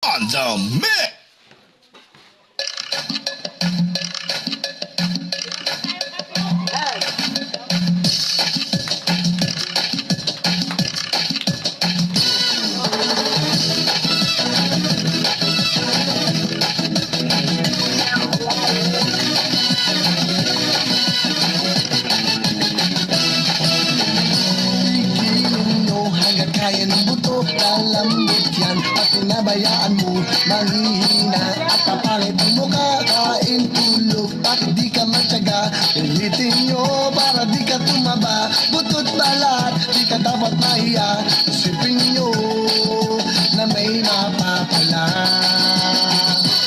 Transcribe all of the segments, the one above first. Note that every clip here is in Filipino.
On the mix. Kaya ng buto, lalambot yan at pinabayaan mo, manghihina at kapalit ang mukha, kain tulog, bakit di ka matyaga? Pilitin nyo para di ka tumaba, butot balat, di ka dapat mahiya, isipin nyo na may mapapala.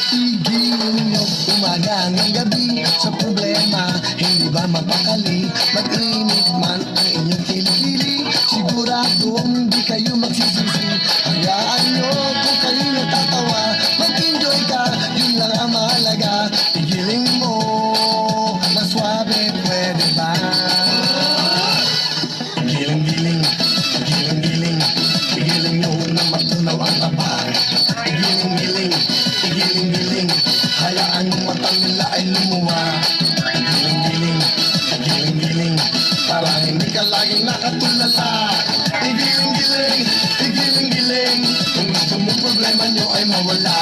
Tigilin nyo umaga hanggang gabi sa problema, hindi ba mapakali? Mag-init man ang inyong kilikili, siguradong di kayo magsisisi. Hayaan nyo kung kayo natatawa, mag-enjoy ka, yun lang ang mahalaga. Igiling mo na swabe, pwede ba? Giling-giling, giling-giling, igiling nyo na matunaw ang taba. Giling-giling, giling-giling, hayaan yung mata nila ay lumuwa. Giling-giling, giling-giling, para hindi ka laging nakatulala. Igiling-giling, igiling-giling, kung gusto mo problema nyo ay mawala.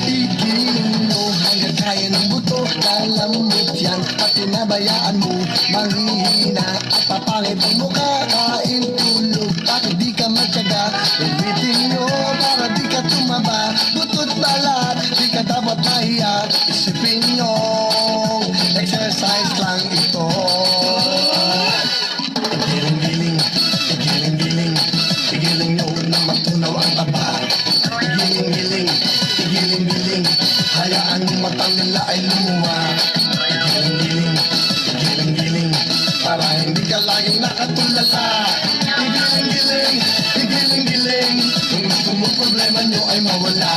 Igiling mo hanggang kaya ng buto, lalambot yan at pinabayaan mo, manghihina at papangit ang mukha, kain tulog, bakit di ka matyaga? Ulitin nyo para di ka tumaba, butot balat, di ka dapat mahiya, isipin nyo, exercise lang ito. Igiling-giling, igiling-giling, igiling nyo na matunaw ang taba. Igiling-giling, igiling-giling, hayaan yung mata nila ay lumuwa. Igiling-giling, igiling-giling, para hindi ka laging nakatulala. Igiling-giling, igiling-giling, kung gusto mo problema nyo ay mawala.